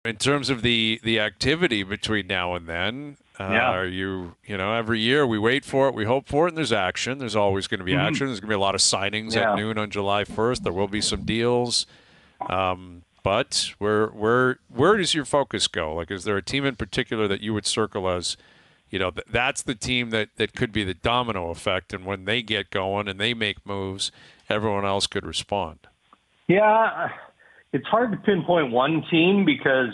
In terms of the activity between now and then, are every year we wait for it, we hope for it, and there's action. There's always going to be action. There's going to be a lot of signings at noon on July 1st. There will be some deals. But where does your focus go? Like, is there a team in particular that you would circle as, that's the team that could be the domino effect, and when they get going and they make moves, everyone else could respond? Yeah, it's hard to pinpoint one team because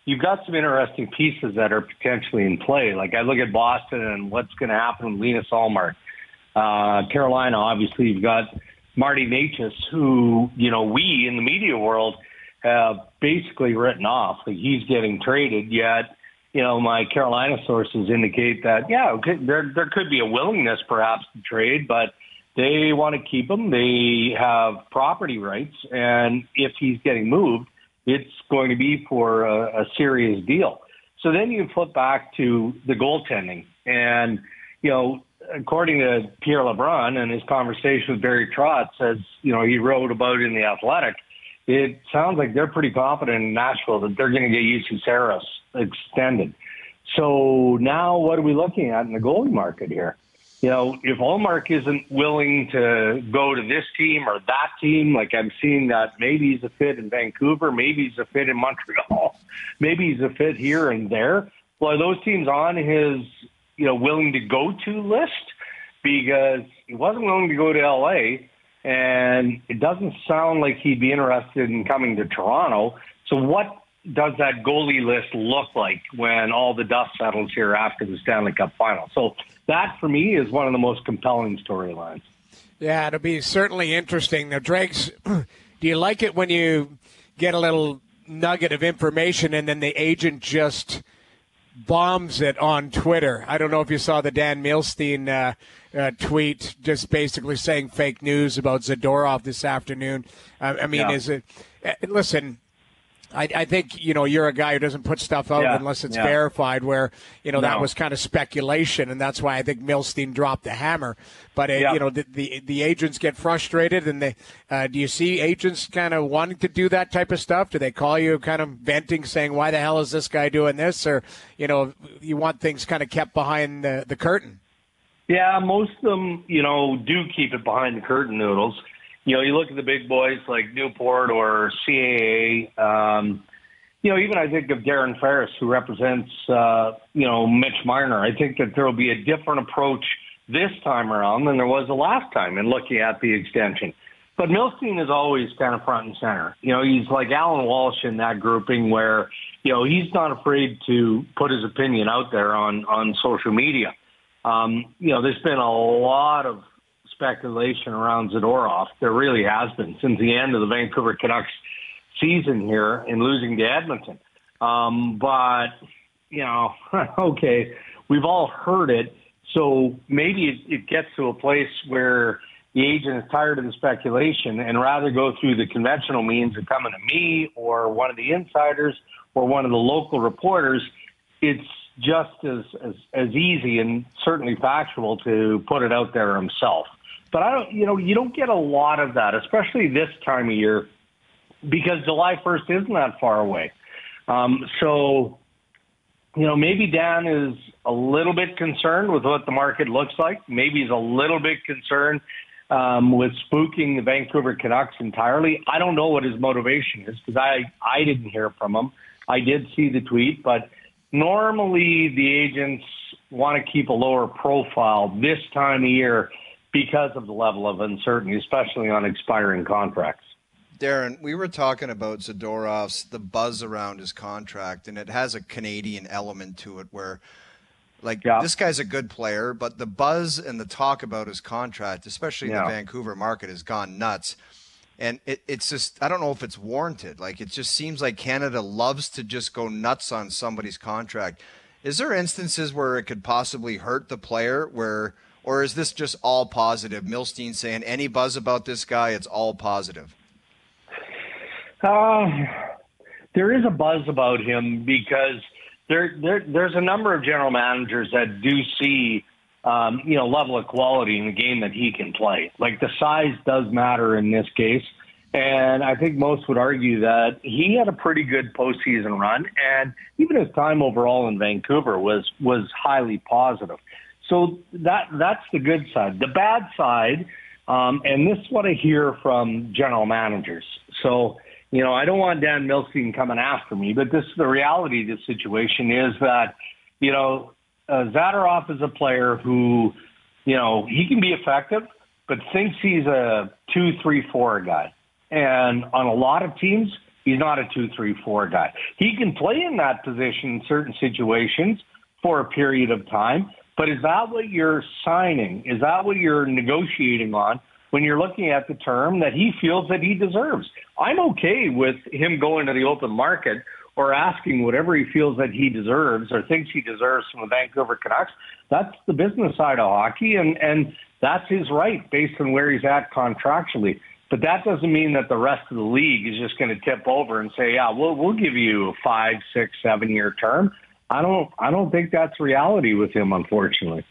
you've got some interesting pieces that are potentially in play. Like, I look at Boston and what's going to happen with Linus Ullmark. Carolina, obviously, you've got Marty Necas, who, we in the media world have basically written off. Like, he's getting traded, yet, my Carolina sources indicate that, there could be a willingness perhaps to trade, but they want to keep him. They have property rights, and if he's getting moved, it's going to be for a serious deal. So then you flip back to the goaltending. And, according to Pierre LeBrun and his conversation with Barry Trotz, as, he wrote about in The Athletic, it sounds like they're pretty confident in Nashville that they're going to get Jussi Saros extended. So now what are we looking at in the goalie market here? If Ullmark isn't willing to go to this team or that team, like I'm seeing that maybe he's a fit in Vancouver, maybe he's a fit in Montreal, maybe he's a fit here and there. Well, are those teams on his, willing to go to list? Because he wasn't willing to go to LA, and it doesn't sound like he'd be interested in coming to Toronto. So what does that goalie list look like when all the dust settles here after the Stanley Cup final? So that, for me, is one of the most compelling storylines. Yeah, it'll be certainly interesting. Now, Dregs, do you like it when you get a little nugget of information and then the agent just bombs it on Twitter? I don't know if you saw the Dan Milstein tweet just basically saying fake news about Zadorov this afternoon. Is it – listen – I think, you're a guy who doesn't put stuff out unless it's verified, where, that was kind of speculation, and that's why I think Milstein dropped the hammer. But, the agents get frustrated, and do you see agents kind of wanting to do that type of stuff? Do they call you kind of venting, saying, why the hell is this guy doing this? Or, you want things kind of kept behind the curtain? Yeah, most of them, do keep it behind the curtain, Noodles. You look at the big boys like Newport or CAA. Even I think of Darren Ferris, who represents, Mitch Marner. I think that there will be a different approach this time around than there was the last time in looking at the extension. But Milstein is always kind of front and center. He's like Alan Walsh in that grouping where, he's not afraid to put his opinion out there on social media. There's been a lot of speculation around Zadorov. There really has been since the end of the Vancouver Canucks season here in losing to Edmonton. Okay, we've all heard it. So maybe it gets to a place where the agent is tired of the speculation and rather go through the conventional means of coming to me or one of the insiders or one of the local reporters. It's just as easy and certainly factual to put it out there himself. But you don't get a lot of that, especially this time of year, because July 1st isn't that far away. Maybe Dan is a little bit concerned with what the market looks like. Maybe he's a little bit concerned with spooking the Vancouver Canucks entirely. I don't know what his motivation is because I didn't hear from him. I did see the tweet, but normally the agents want to keep a lower profile this time of year because of the level of uncertainty, especially on expiring contracts. Darren, we were talking about Zadorov's, the buzz around his contract, and it has a Canadian element to it where, this guy's a good player, but the buzz and the talk about his contract, especially in the Vancouver market, has gone nuts. And it's just, I don't know if it's warranted. It just seems like Canada loves to just go nuts on somebody's contract. Is there instances where it could possibly hurt the player or is this just all positive? Milstein saying any buzz about this guy, it's all positive. There is a buzz about him because there's a number of general managers that do see, level of quality in the game that he can play. Like, the size does matter in this case. And I think most would argue that he had a pretty good postseason run, and even his time overall in Vancouver was highly positive. So that's the good side. The bad side, and this is what I hear from general managers. So, I don't want Dan Milstein coming after me, but this is the reality of the situation is that, Zadorov is a player who, he can be effective, but thinks he's a 2-3-4 guy. And on a lot of teams, he's not a 2-3-4 guy. He can play in that position in certain situations for a period of time, but is that what you're signing? Is that what you're negotiating on when you're looking at the term that he feels that he deserves? I'm okay with him going to the open market or asking whatever he feels that he deserves or thinks he deserves from the Vancouver Canucks. That's the business side of hockey, and that's his right based on where he's at contractually. But that doesn't mean that the rest of the league is just going to tip over and say, yeah, we'll give you a 5, 6, 7 year term. I don't think that's reality with him, unfortunately.